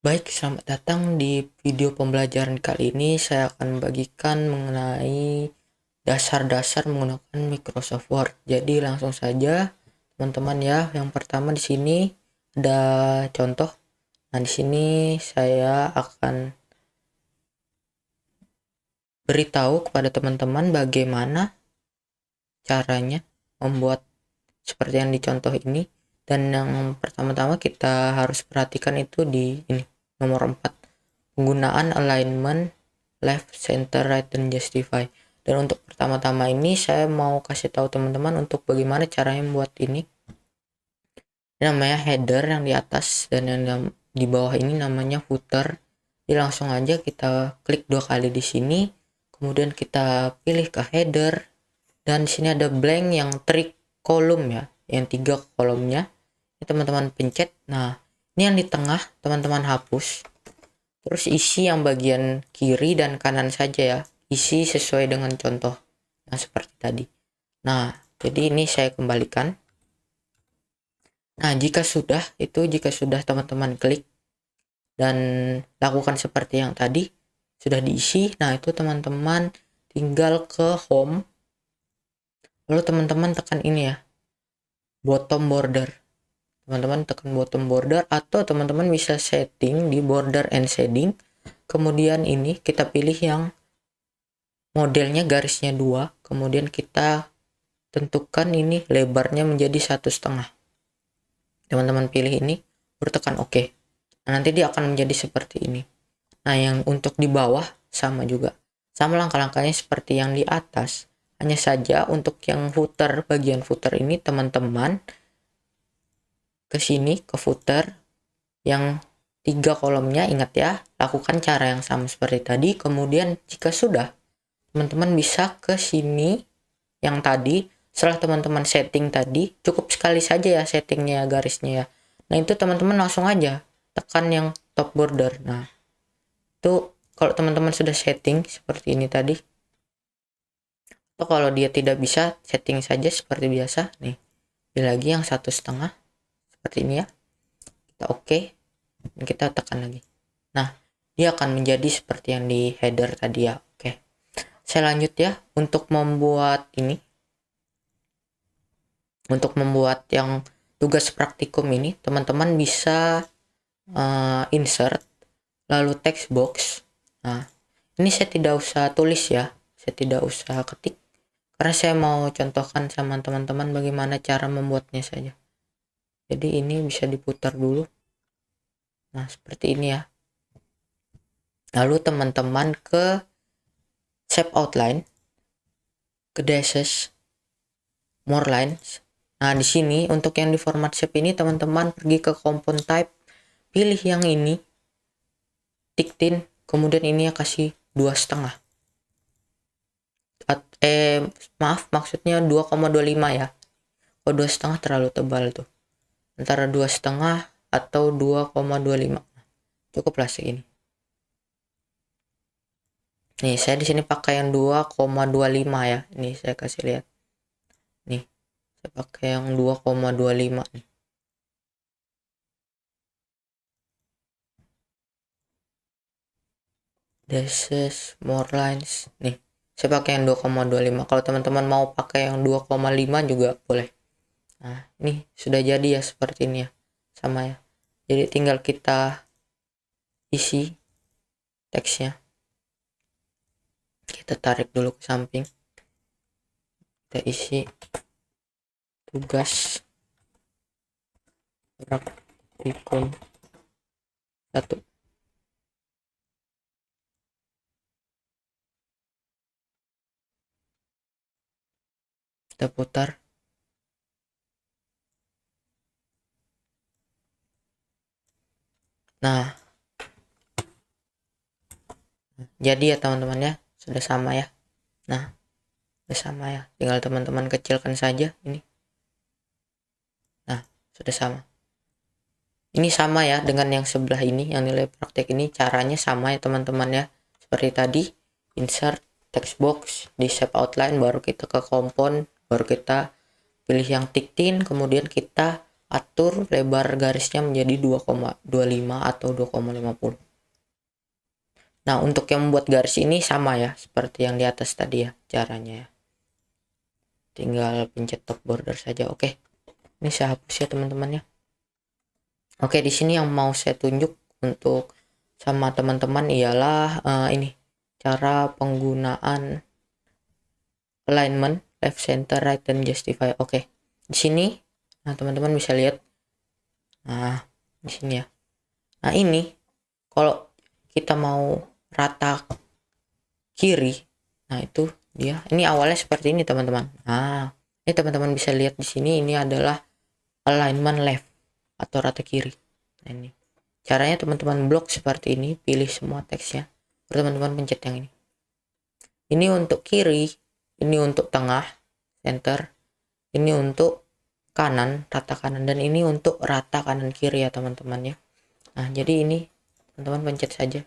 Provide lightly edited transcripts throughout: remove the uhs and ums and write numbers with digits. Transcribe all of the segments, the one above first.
Baik, selamat datang di video pembelajaran kali ini. Saya akan membagikan mengenai dasar-dasar menggunakan Microsoft Word. Jadi langsung saja, teman-teman ya. Yang pertama di sini ada contoh. Nah, di sini saya akan beritahu kepada teman-teman bagaimana caranya membuat seperti yang dicontoh ini. Dan yang pertama-tama kita harus perhatikan itu di ini, nomor 4. Penggunaan alignment left, center, right, dan justify. Dan untuk pertama-tama ini saya mau kasih tahu teman-teman untuk bagaimana caranya membuat ini. Ini namanya header yang di atas, dan yang di bawah ini namanya footer. Jadi langsung aja kita klik 2 kali di sini, kemudian kita pilih ke header, dan di sini ada blank yang 3 kolom ya, yang 3 kolomnya. Ini teman-teman pencet. Nah, ini yang di tengah teman-teman hapus. Terus isi yang bagian kiri dan kanan saja ya. Isi sesuai dengan contoh yang seperti tadi. Nah, jadi ini saya kembalikan. Nah, jika sudah teman-teman klik dan lakukan seperti yang tadi, sudah diisi. Nah, itu teman-teman tinggal ke home. Lalu teman-teman tekan ini ya, bottom border. Teman-teman tekan bottom border, atau teman-teman bisa setting di border and shading. Kemudian ini kita pilih yang modelnya garisnya 2, kemudian kita tentukan ini lebarnya menjadi 1,5. Teman-teman pilih ini, baru tekan OK. Nah, nanti dia akan menjadi seperti ini. Nah, yang untuk di bawah sama juga. Sama langkah-langkahnya seperti yang di atas. Hanya saja untuk yang footer, bagian footer ini teman-teman ke sini ke footer yang 3 kolomnya, ingat ya, lakukan cara yang sama seperti tadi. Kemudian jika sudah, teman-teman bisa ke sini yang tadi. Setelah teman-teman setting tadi, cukup sekali saja ya settingnya garisnya ya. Nah, itu teman-teman langsung aja tekan yang top border. Nah, itu kalau teman-teman sudah setting seperti ini tadi, atau kalau dia tidak bisa, setting saja seperti biasa nih. Pilih lagi yang 1,5 seperti ini ya, kita OK, dan kita tekan lagi. Nah, dia akan menjadi seperti yang di header tadi ya. Oke, saya lanjut ya. Untuk membuat ini, untuk membuat yang tugas praktikum ini, teman-teman bisa insert lalu text box. Nah, ini saya tidak usah tulis ya, saya tidak usah ketik, karena saya mau contohkan sama teman-teman bagaimana cara membuatnya saja. Jadi ini bisa diputar dulu. Nah, seperti ini ya. Lalu teman-teman ke shape outline, ke dashes, more lines. Nah, di sini untuk yang di format shape ini teman-teman pergi ke compound type, pilih yang ini, tiktin, kemudian ini ya kasih 2,5. Maaf, maksudnya 2,25 ya. Kalau 2,5 terlalu tebal tuh. Antara 2,5 atau 2,25. Cukuplah segini. Nih, saya di sini pakai yang 2,25 ya. Nih, saya kasih lihat. Nih, saya pakai yang 2,25 nih. Dashes, more lines. Nih, saya pakai yang 2,25. Kalau teman-teman mau pakai yang 2,5 juga boleh. Nah, ini sudah jadi ya seperti ini ya. Sama ya. Jadi tinggal kita isi teksnya. Kita tarik dulu ke samping. Kita isi tugas praktikum 1. Kita putar. Nah, jadi ya teman-teman ya, sudah sama ya. Nah, sudah sama ya, tinggal teman-teman kecilkan saja ini. Nah, sudah sama. Ini sama ya dengan yang sebelah ini, yang nilai praktek ini. Caranya sama ya teman-teman ya, seperti tadi. Insert text box di shape outline, baru kita ke compound, baru kita pilih yang tiktin, kemudian kita atur lebar garisnya menjadi 2,25 atau 2,50. Nah, untuk yang membuat garis ini sama ya, seperti yang di atas tadi ya caranya ya. Tinggal pencet top border saja. Oke. Ini saya hapus ya teman-teman ya. Oke, di sini yang mau saya tunjuk untuk sama teman-teman ialah ini cara penggunaan alignment, left, center, right, dan justify. Oke. Di sini nah teman-teman bisa lihat. Nah, di sini ya. Nah, ini kalau kita mau rata kiri, nah itu dia. Ini awalnya seperti ini teman-teman. Nah, ini teman-teman bisa lihat di sini ini adalah alignment left atau rata kiri. Nah, ini caranya teman-teman blok seperti ini, pilih semua teksnya, teman-teman pencet yang ini. Ini untuk kiri, ini untuk tengah, center, ini untuk kanan, rata kanan, dan ini untuk rata kanan kiri ya teman-teman ya. Nah, jadi ini teman-teman pencet saja.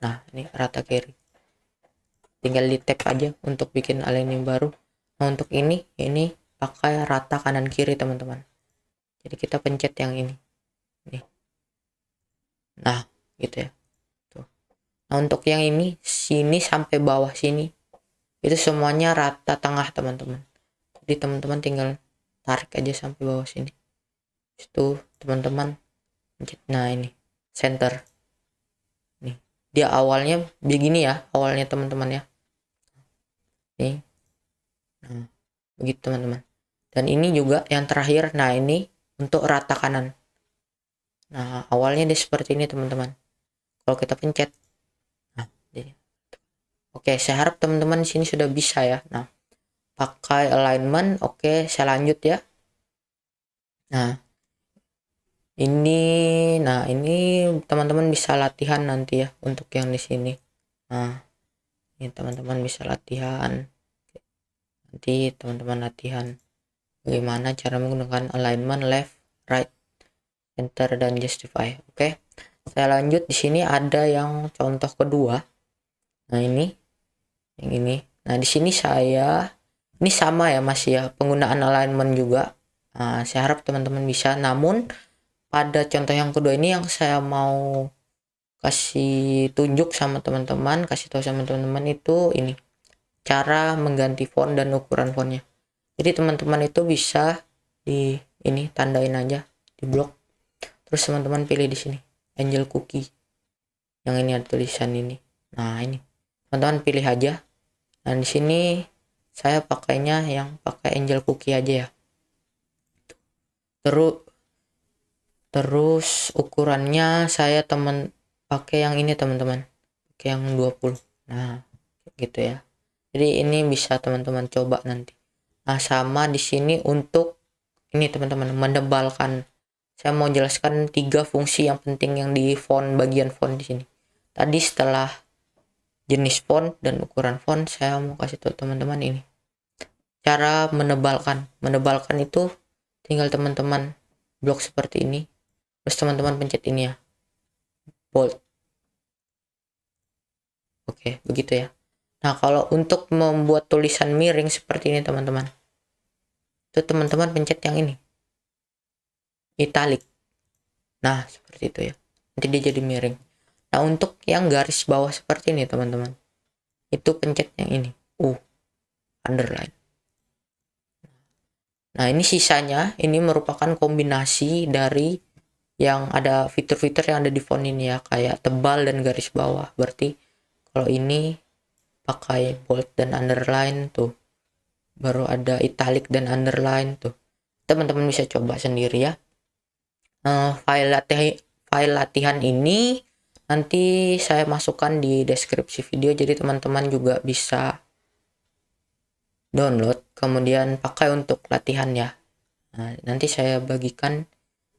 Nah, ini rata kiri. Tinggal di tap aja untuk bikin alignment baru. Nah, untuk ini pakai rata kanan kiri teman-teman. Jadi kita pencet yang ini. Nih. Nah, gitu ya. Tuh. Nah, untuk yang ini sini sampai bawah sini itu semuanya rata tengah teman-teman. Jadi teman-teman tinggal tarik aja sampai bawah sini. Itu teman-teman pencet. Nah, ini center. Nih. Dia awalnya begini ya, awalnya teman-teman ya. Nih. Nah, begitu teman-teman. Dan ini juga yang terakhir. Nah, ini untuk rata kanan. Nah, awalnya dia seperti ini teman-teman. Kalau kita pencet, nah, jadi. Oke, saya harap teman-teman di sini sudah bisa ya. Nah, pakai alignment. Oke, saya lanjut ya. Nah, ini teman-teman bisa latihan nanti ya untuk yang di sini. Nah, ini teman-teman bisa latihan. Nanti teman-teman latihan bagaimana cara menggunakan alignment left, right, center, dan justify. Oke, saya lanjut. Di sini ada yang contoh kedua. Nah, ini yang ini. Nah, di sini ini sama ya Mas ya, penggunaan alignment juga. Nah, saya harap teman-teman bisa. Namun pada contoh yang kedua ini yang saya mau kasih tunjuk sama teman-teman, kasih tahu sama teman-teman itu ini cara mengganti font dan ukuran fontnya. Jadi teman-teman itu bisa di ini tandain aja di blok. Terus teman-teman pilih di sini Angel Cookie. Yang ini ada tulisan ini. Nah, ini. Teman-teman pilih aja. Nah, di sini saya pakainya yang pakai Angel Cookie aja ya. Terus ukurannya saya pakai yang ini teman-teman. Pakai yang 20. Nah, gitu ya. Jadi ini bisa teman-teman coba nanti. Nah, sama di sini untuk ini teman-teman mendebalkan. Saya mau jelaskan 3 fungsi yang penting yang di bagian font di sini. Tadi setelah jenis font dan ukuran font, saya mau kasih tahu teman-teman ini. Cara menebalkan. Menebalkan itu tinggal teman-teman blok seperti ini. Terus teman-teman pencet ini ya. Bold. Oke, begitu ya. Nah, kalau untuk membuat tulisan miring seperti ini teman-teman, itu teman-teman pencet yang ini, italic. Nah, seperti itu ya. Nanti dia jadi miring. Nah, untuk yang garis bawah seperti ini teman-teman, itu pencet yang ini, underline. Nah, ini sisanya, ini merupakan kombinasi dari yang ada fitur-fitur yang ada di font ini ya, kayak tebal dan garis bawah. Berarti kalau ini pakai bold dan underline tuh, baru ada italic dan underline tuh. Teman-teman bisa coba sendiri ya. File latihan ini nanti saya masukkan di deskripsi video, jadi teman-teman juga bisa download kemudian pakai untuk latihan ya. Nah, nanti saya bagikan,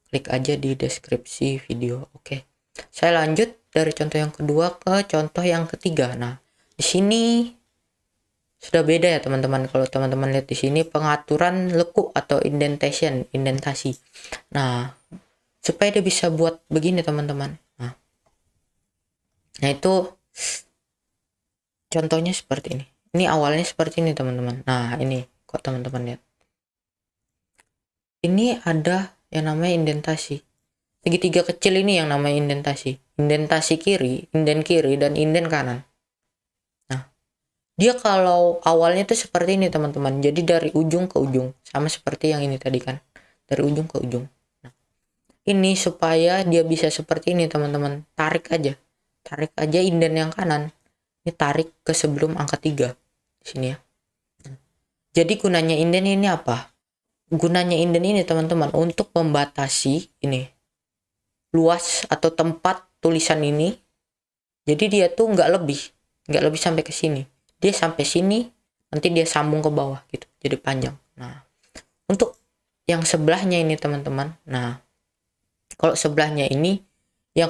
klik aja di deskripsi video. Oke, saya lanjut dari contoh yang kedua ke contoh yang ketiga. Nah, di sini sudah beda ya teman-teman. Kalau teman-teman lihat di sini pengaturan lekuk atau indentasi. Nah, supaya dia bisa buat begini teman-teman. Nah, itu contohnya seperti ini. Ini awalnya seperti ini teman-teman. Nah, ini kok teman-teman lihat. Ini ada yang namanya indentasi. Segitiga kecil ini yang namanya indentasi. Indentasi kiri, inden kiri, dan inden kanan. Nah, dia kalau awalnya tuh seperti ini teman-teman. Jadi dari ujung ke ujung. Sama seperti yang ini tadi kan. Dari ujung ke ujung. Nah, ini supaya dia bisa seperti ini teman-teman. Tarik aja. Tarik aja inden yang kanan. Ini tarik ke sebelum angka 3. Di sini ya. Jadi gunanya inden ini apa? Gunanya inden ini teman-teman untuk membatasi ini luas atau tempat tulisan ini. Jadi dia tuh nggak lebih sampai ke sini. Dia sampai sini, nanti dia sambung ke bawah gitu. Jadi panjang. Nah, untuk yang sebelahnya ini teman-teman. Nah, kalau sebelahnya ini,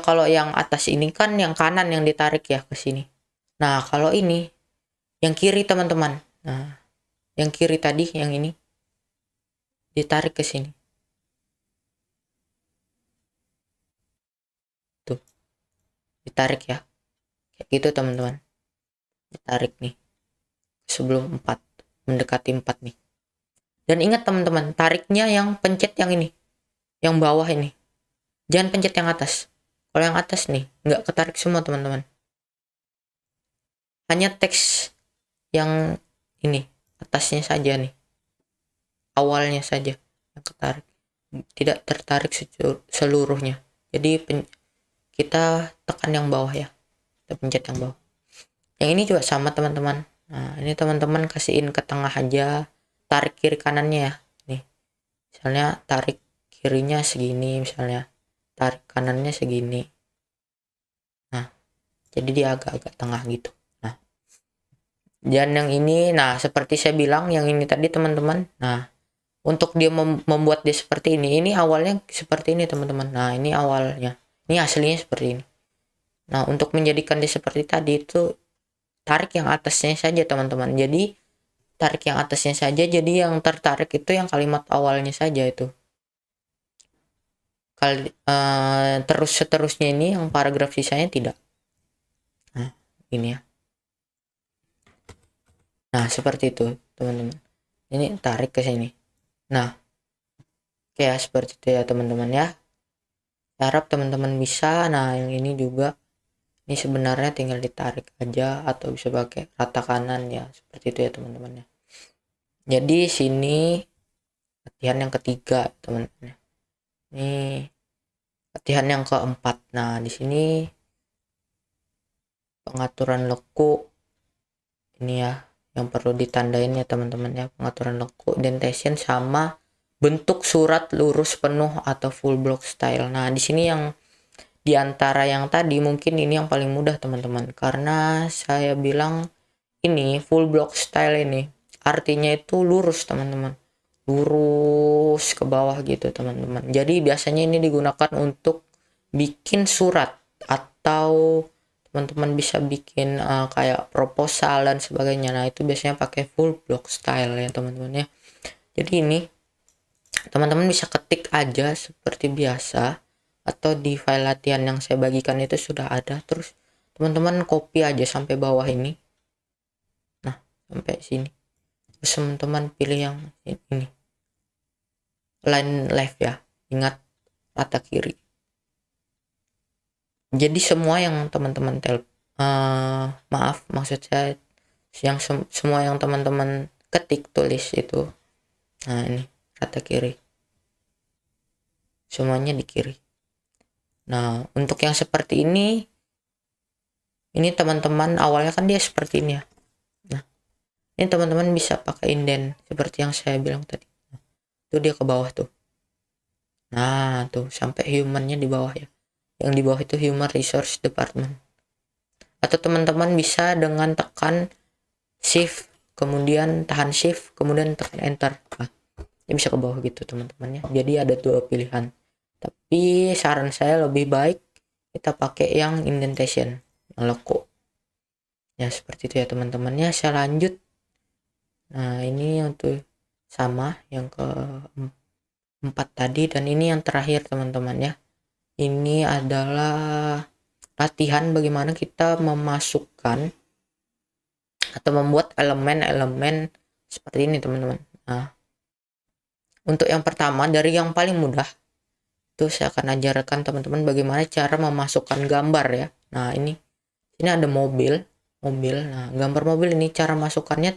kalau yang atas ini kan yang kanan yang ditarik ya ke sini. Nah, kalau ini yang kiri teman-teman. Nah, yang kiri tadi yang ini ditarik ke sini. Tuh. Ditarik ya. Kayak gitu teman-teman. Ditarik nih. Sebelum 4, mendekati 4 nih. Dan ingat teman-teman, tariknya yang pencet yang ini. Yang bawah ini. Jangan pencet yang atas. Kalau yang atas nih, nggak ketarik semua teman-teman. Hanya teks yang ini, atasnya saja nih. Awalnya saja yang ketarik. Tidak tertarik seluruhnya. Jadi kita tekan yang bawah ya. Kita pencet yang bawah. Yang ini juga sama teman-teman. Nah, ini teman-teman kasihin ke tengah aja. Tarik kiri kanannya ya. Nih. Misalnya tarik kirinya segini misalnya. Tarik kanannya segini. Nah, jadi dia agak-agak tengah gitu. Nah, dan yang ini, nah seperti saya bilang yang ini tadi teman-teman. Nah, untuk dia membuat dia seperti ini awalnya seperti ini teman-teman. Nah, ini awalnya. Ini aslinya seperti ini. Nah, untuk menjadikan dia seperti tadi itu tarik yang atasnya saja teman-teman. Jadi tarik yang atasnya saja. Jadi yang tertarik itu yang kalimat awalnya saja itu. Terus seterusnya ini yang paragraf sisanya tidak. Nah, ini ya. Nah, seperti itu teman-teman. Ini tarik ke sini. Nah, kayak seperti itu ya teman-teman ya. Harap teman-teman bisa. Nah, yang ini juga. Ini sebenarnya tinggal ditarik aja atau bisa pakai rata kanan ya. Seperti itu ya teman-teman ya. Jadi sini latihan yang ketiga teman-teman. Ini latihan yang keempat. Nah, di sini pengaturan leku ini ya yang perlu ditandain ya teman-teman ya. Pengaturan leku, indentation sama bentuk surat lurus penuh atau full block style. Nah, di sini yang diantara yang tadi mungkin ini yang paling mudah teman-teman, karena saya bilang ini full block style ini artinya itu lurus teman-teman, lurus ke bawah gitu teman-teman. Jadi biasanya ini digunakan untuk bikin surat atau teman-teman bisa bikin kayak proposal dan sebagainya. Nah, itu biasanya pakai full block style ya teman-teman ya. Jadi ini teman-teman bisa ketik aja seperti biasa, atau di file latihan yang saya bagikan itu sudah ada. Terus teman-teman copy aja sampai bawah ini. Nah, sampai sini. Terus teman-teman pilih yang ini. Line left ya. Ingat rata kiri. Jadi semua yang teman-teman maaf maksud saya yang semua yang teman-teman ketik tulis itu. Nah, ini rata kiri. Semuanya di kiri. Nah, untuk yang seperti ini teman-teman awalnya kan dia seperti ini ya. Nah, ini teman-teman bisa pakai indent seperti yang saya bilang tadi. Nah, itu dia ke bawah tuh. Nah, tuh sampai humannya di bawah ya. Yang di bawah itu Human Resource Department. Atau teman-teman bisa dengan tekan shift, kemudian tahan shift, kemudian tekan enter. Nah, dia bisa ke bawah gitu teman-teman ya. Jadi ada dua pilihan. Tapi saran saya lebih baik kita pakai yang indentation, yang leku. Ya seperti itu ya teman-teman ya. Saya lanjut. Nah, ini untuk sama yang keempat tadi, dan ini yang terakhir teman-teman ya. Ini adalah latihan bagaimana kita memasukkan atau membuat elemen-elemen seperti ini teman-teman. Nah, untuk yang pertama dari yang paling mudah, Itu saya akan ajarkan teman-teman bagaimana cara memasukkan gambar ya. Nah, ini ada mobil. Nah, gambar mobil ini cara masukkannya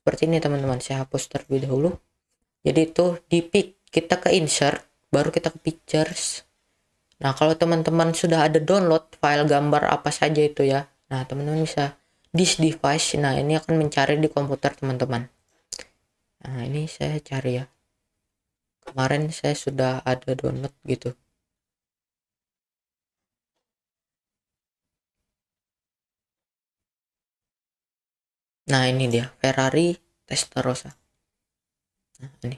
seperti ini teman-teman. Saya hapus terlebih dahulu. Jadi itu di pick, kita ke insert, baru kita ke pictures. Nah, kalau teman-teman sudah ada download file gambar apa saja itu ya. Nah, teman-teman bisa this device. Nah, ini akan mencari di komputer teman-teman. Nah, ini saya cari ya. Kemarin saya sudah ada download gitu. Nah, ini dia Ferrari Testarossa. Nah, ini.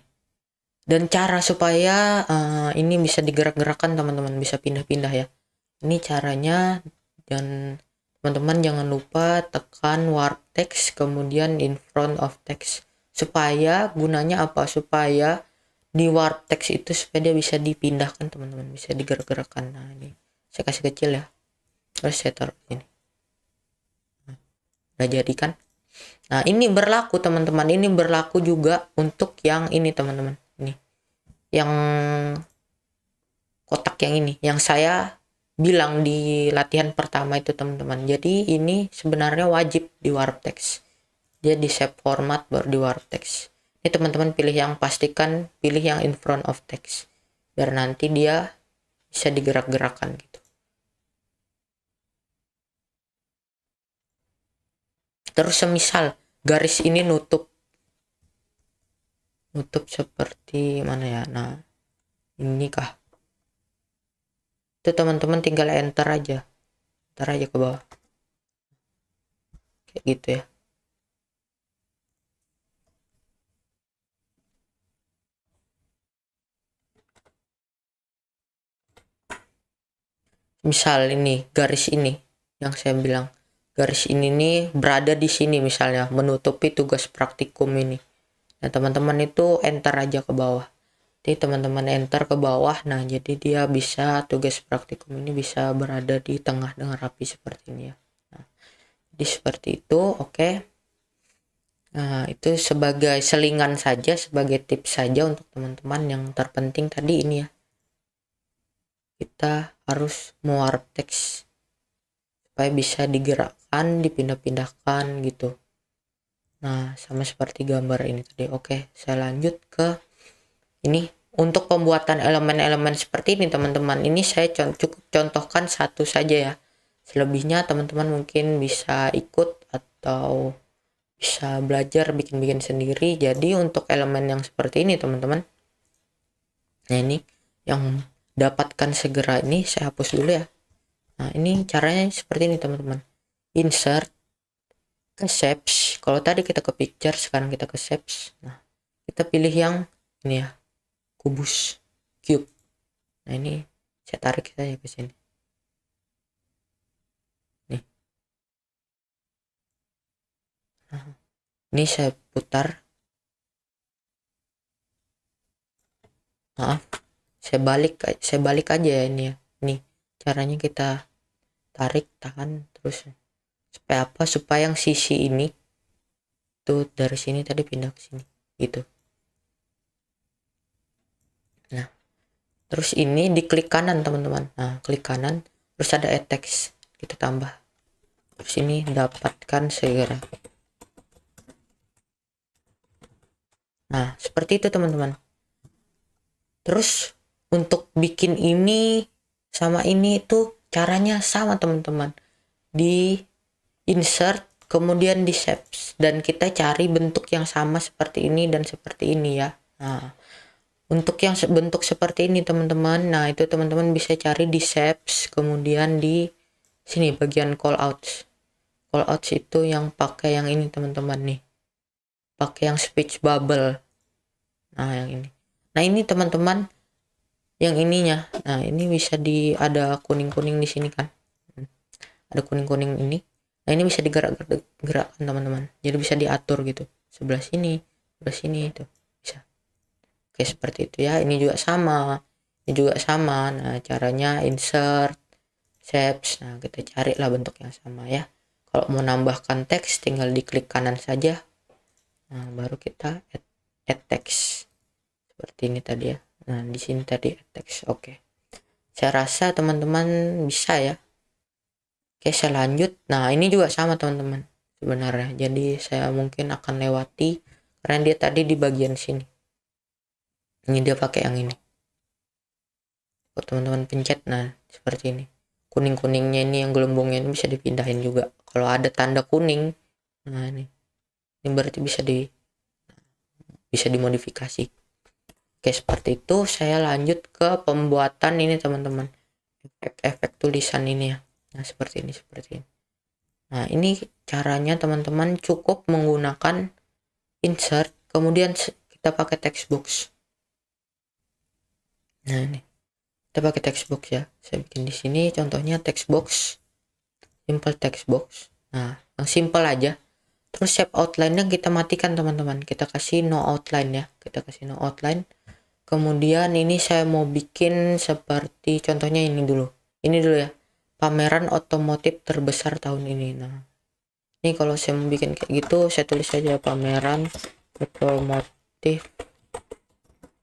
Dan cara supaya ini bisa digerak-gerakkan teman-teman, bisa pindah-pindah ya. Ini caranya, dan teman-teman jangan lupa tekan warp text kemudian in front of text. Supaya gunanya apa? Supaya di warp text itu supaya dia bisa dipindahkan teman-teman, bisa digerak-gerakkan. Nah, ini saya kasih kecil ya. Terus saya taruh ini. Nah, udah jadi kan? Nah, ini berlaku teman-teman. Ini berlaku juga untuk yang ini teman-teman. Ini. Yang kotak yang ini. Yang saya bilang di latihan pertama itu teman-teman. Jadi ini sebenarnya wajib di warp text. Dia di save format baru di warp text. Ini teman-teman pilih yang, pastikan pilih yang in front of text. Biar nanti dia bisa digerak-gerakkan gitu. Terus semisal garis ini nutup seperti mana ya. Nah, ini kah? Itu teman-teman tinggal enter aja ke bawah kayak gitu ya. Misal ini garis ini yang saya bilang, garis ini nih berada di sini misalnya menutupi tugas praktikum ini. Nah, teman-teman itu enter aja ke bawah. Jadi teman-teman enter ke bawah. Nah, jadi dia bisa, tugas praktikum ini bisa berada di tengah dengan rapi seperti ini ya. Nah, jadi seperti itu. Oke. Nah, itu sebagai selingan saja, sebagai tips saja untuk teman-teman. Yang terpenting tadi ini ya, kita harus mewarp teks supaya bisa digerakkan, dipindah-pindahkan gitu. Nah, sama seperti gambar ini tadi. Oke, saya lanjut ke ini. Untuk pembuatan elemen-elemen seperti ini teman-teman, ini saya cukup contohkan satu saja ya. Selebihnya teman-teman mungkin bisa ikut atau bisa belajar bikin-bikin sendiri. Jadi untuk elemen yang seperti ini teman-teman, nah ini yang dapatkan segera, ini saya hapus dulu ya. Nah, ini caranya seperti ini teman-teman. Insert, ke shapes. Kalau tadi kita ke picture, sekarang kita ke shapes. Nah, kita pilih yang ini ya, kubus, cube. Nah, ini saya tarik saja ke sini. Nih. Nah, ini saya putar. Maaf, saya balik aja ya ini ya. Nih, caranya kita tarik, tahan terus. Supaya apa? Supaya yang sisi ini tuh dari sini tadi pindah ke sini gitu. Nah, terus ini diklik kanan teman-teman. Nah, klik kanan terus ada add text, kita tambah. Terus ini dapatkan segera. Nah, seperti itu teman-teman. Terus untuk bikin ini sama ini itu caranya sama teman-teman. Di insert kemudian di shapes, dan kita cari bentuk yang sama seperti ini dan seperti ini ya. Nah, untuk yang bentuk seperti ini teman-teman, nah itu teman-teman bisa cari di shapes, kemudian di sini bagian callouts. Callouts itu yang pakai yang ini teman-teman nih, pakai yang speech bubble. Nah, yang ini. Nah, ini teman-teman yang ininya. Nah, ini bisa ada kuning-kuning di sini kan. Ada kuning-kuning ini. Nah, ini bisa digerakkan teman-teman. Jadi bisa diatur gitu. Sebelah sini itu bisa. Oke, seperti itu ya. Ini juga sama. Nah, caranya insert, shapes. Nah, kita carilah bentuk yang sama ya. Kalau mau nambahkan teks tinggal diklik kanan saja. Nah, baru kita add text. Seperti ini tadi ya. Nah, di sini tadi teks. Oke. Saya rasa teman-teman bisa ya. Oke, saya lanjut. Nah, ini juga sama teman-teman sebenarnya. Jadi saya mungkin akan lewati karena dia tadi di bagian sini. Ini dia pakai yang ini. Kalau teman-teman pencet, nah seperti ini. Kuning-kuningnya ini yang gelembungnya ini bisa dipindahin juga. Kalau ada tanda kuning, nah ini berarti bisa dimodifikasi. Oke, seperti itu. Saya lanjut ke pembuatan ini teman-teman. Efek-efek tulisan ini ya. Nah, seperti ini, seperti ini. Nah, ini caranya teman-teman cukup menggunakan insert, kemudian kita pakai text box. Nah, ini kita pakai text box ya. Saya bikin di sini contohnya text box, simple text box. Nah, yang simple aja. Terus shape outline-nya kita matikan teman-teman. Kita kasih no outline ya. Kita kasih no outline. Kemudian ini saya mau bikin seperti contohnya ini dulu. Ini dulu ya. Pameran otomotif terbesar tahun ini. Nah, ini kalau saya mau bikin kayak gitu, saya tulis saja pameran otomotif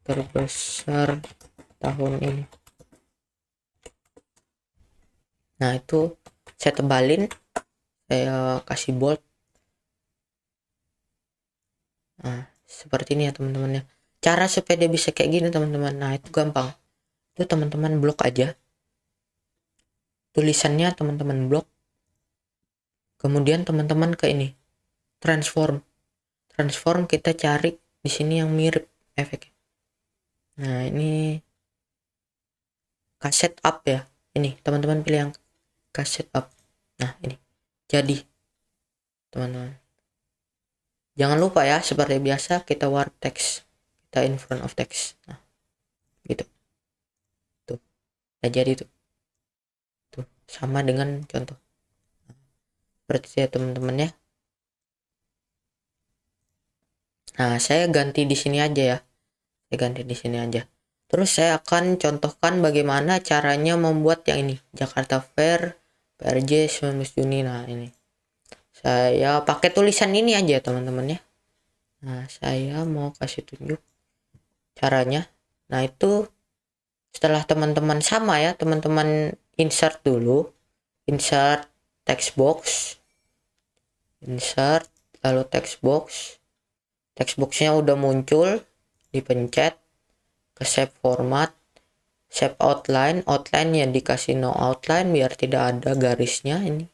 terbesar tahun ini. Nah, itu saya tebalin, saya kasih bold. Nah, seperti ini ya teman-teman ya. Cara supaya dia bisa kayak gini teman-teman. Nah, itu gampang. Itu teman-teman blok aja. Tulisannya teman-teman blok. Kemudian teman-teman ke ini. Transform. Transform kita cari di sini yang mirip efeknya. Nah, ini kaset up ya. Ini teman-teman pilih yang kaset up. Nah, ini. Jadi teman-teman. Jangan lupa ya, seperti biasa kita warp text. Kita in front of text. Nah, gitu. Tuh. Nah, jadi tuh. Tuh, sama dengan contoh. Seperti ya teman-teman ya. Nah, saya ganti di sini aja ya. Saya ganti di sini aja. Terus saya akan contohkan bagaimana caranya membuat yang ini. Jakarta Fair PRJ 19 Juni. Nah, ini. Saya pakai tulisan ini aja teman-teman ya. Nah, saya mau kasih tunjuk caranya. Nah, itu setelah teman-teman sama ya, teman-teman insert dulu. Insert text box. Insert lalu text box. Text boxnya udah muncul, dipencet ke shape format, shape outline. Outline-nya dikasih no outline biar tidak ada garisnya ini.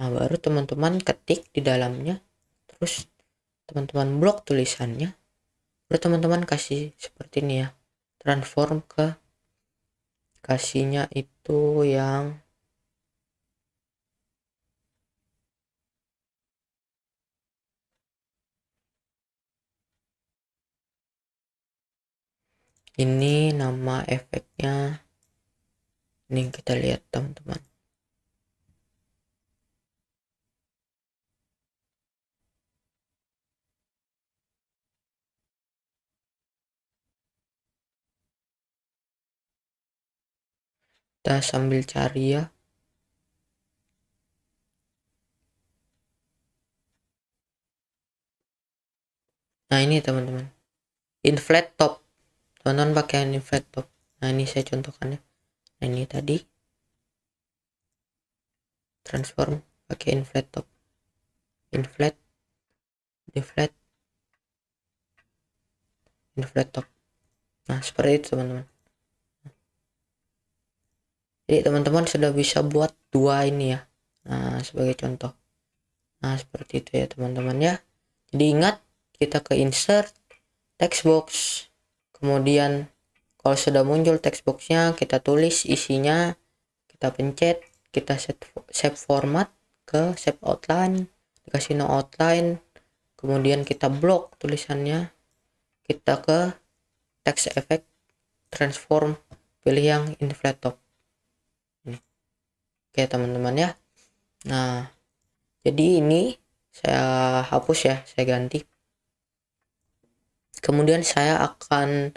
Nah, baru teman-teman ketik di dalamnya, terus teman-teman blok tulisannya, baru teman-teman kasih seperti ini ya, transform ke kasihnya itu yang ini, nama efeknya ini kita lihat teman-teman. Kita sambil cari ya. Nah, ini teman-teman, inflate top. Teman-teman pakai inflate top. Nah, ini saya contohkan ya. Nah, ini tadi transform pakai inflate top, inflate, deflate, inflate top. Nah, seperti itu teman-teman. Jadi teman-teman sudah bisa buat dua ini ya. Nah, sebagai contoh. Nah, seperti itu ya teman-teman ya. Jadi ingat, kita ke insert text box, kemudian kalau sudah muncul text boxnya, kita tulis isinya, kita pencet, kita save format ke save outline, dikasih no outline, kemudian kita blok tulisannya, kita ke text effect, transform, pilih yang inflate top. Oke teman-teman ya. Nah, jadi ini saya hapus ya, saya ganti. Kemudian saya akan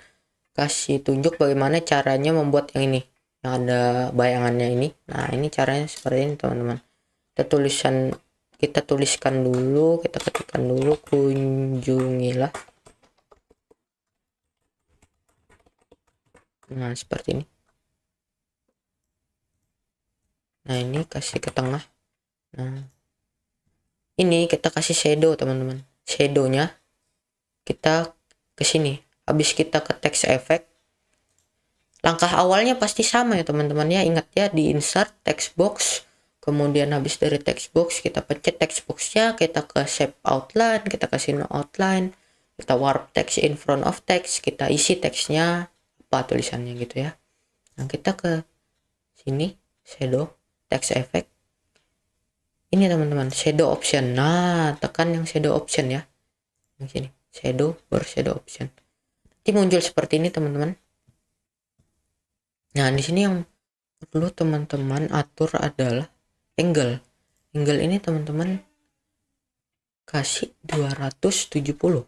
kasih tunjuk bagaimana caranya membuat yang ini, yang ada bayangannya ini. Nah, ini caranya seperti ini teman-teman. Kita tuliskan dulu, kita ketikkan dulu, kunjungilah Nah, seperti ini. Nah, ini kasih ke tengah. Nah, ini kita kasih shadow, teman-teman. Shadownya kita ke sini. Habis kita ke text effect. Langkah awalnya pasti sama ya, teman-teman ya. Ingat ya, di insert text box. Kemudian habis dari text box kita pencet text boxnya, kita ke shape outline, kita kasih no outline, kita warp text in front of text, kita isi teksnya apa tulisannya gitu ya. Nah, kita ke sini shadow text effect. Ini teman-teman, shadow option. Nah, tekan yang shadow option ya. Yang sini, shadow baru shadow option. Nanti muncul seperti ini, teman-teman. Nah, di sini yang perlu teman-teman atur adalah angle. Angle ini teman-teman kasih 270.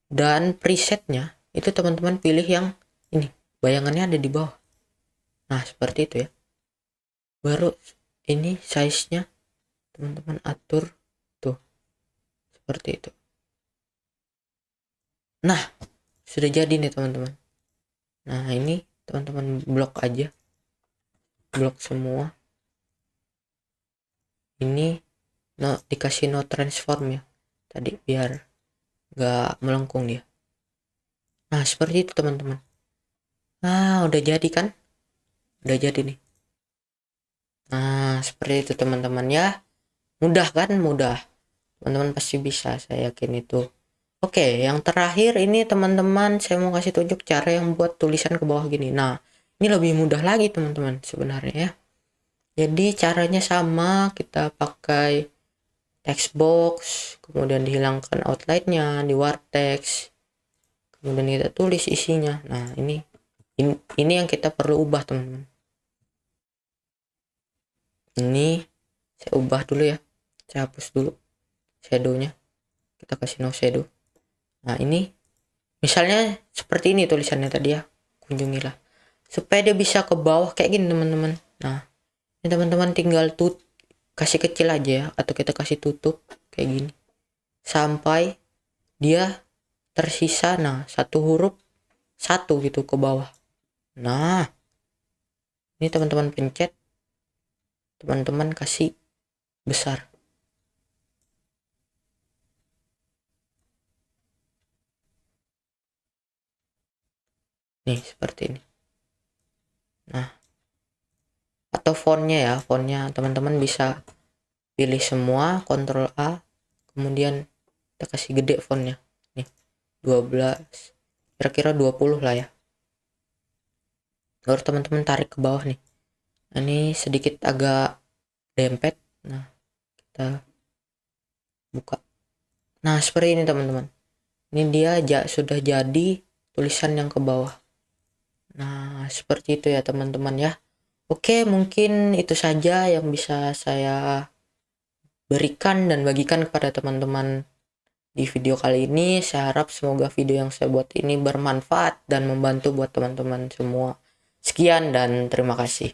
Dan presetnya itu teman-teman pilih yang ini, bayangannya ada di bawah. Nah, seperti itu ya. Baru ini size-nya teman-teman atur tuh seperti itu. Nah, sudah jadi nih teman-teman. Nah, ini teman-teman blok aja, blok semua. Ini no, dikasih no transform ya tadi biar gak melengkung dia. Nah, seperti itu teman-teman. Nah, udah jadi kan, udah jadi nih. Nah, seperti itu teman-teman ya. Mudah kan, mudah. Teman-teman pasti bisa, saya yakin itu. Oke, yang terakhir ini teman-teman, saya mau kasih tunjuk cara yang buat tulisan ke bawah gini. Nah, ini lebih mudah lagi teman-teman sebenarnya ya. Jadi caranya sama, kita pakai text box, kemudian dihilangkan outline-nya, di warp text, kemudian kita tulis isinya. Nah, ini yang kita perlu ubah teman-teman. Ini saya ubah dulu ya, saya hapus dulu shadownya, kita kasih no shadow. Nah, ini misalnya seperti ini tulisannya tadi ya, kunjungilah, supaya dia bisa ke bawah kayak gini teman-teman. Nah, ini teman-teman tinggal kasih kecil aja ya, atau kita kasih tutup kayak gini sampai dia tersisa satu huruf satu gitu ke bawah. Nah, ini teman-teman pencet, teman-teman kasih besar. Nih seperti ini. Nah, atau fontnya ya, fontnya teman-teman bisa pilih semua, Ctrl A, kemudian kita kasih gede fontnya nih 12, kira-kira 20 lah ya. Baru teman-teman tarik ke bawah nih. Nah, ini sedikit agak dempet. Nah, kita buka. Nah, seperti ini teman-teman. Ini dia sudah jadi tulisan yang ke bawah. Nah, seperti itu ya teman-teman ya. Oke, mungkin itu saja yang bisa saya berikan dan bagikan kepada teman-teman di video kali ini. Saya harap semoga video yang saya buat ini bermanfaat dan membantu buat teman-teman semua. Sekian dan terima kasih.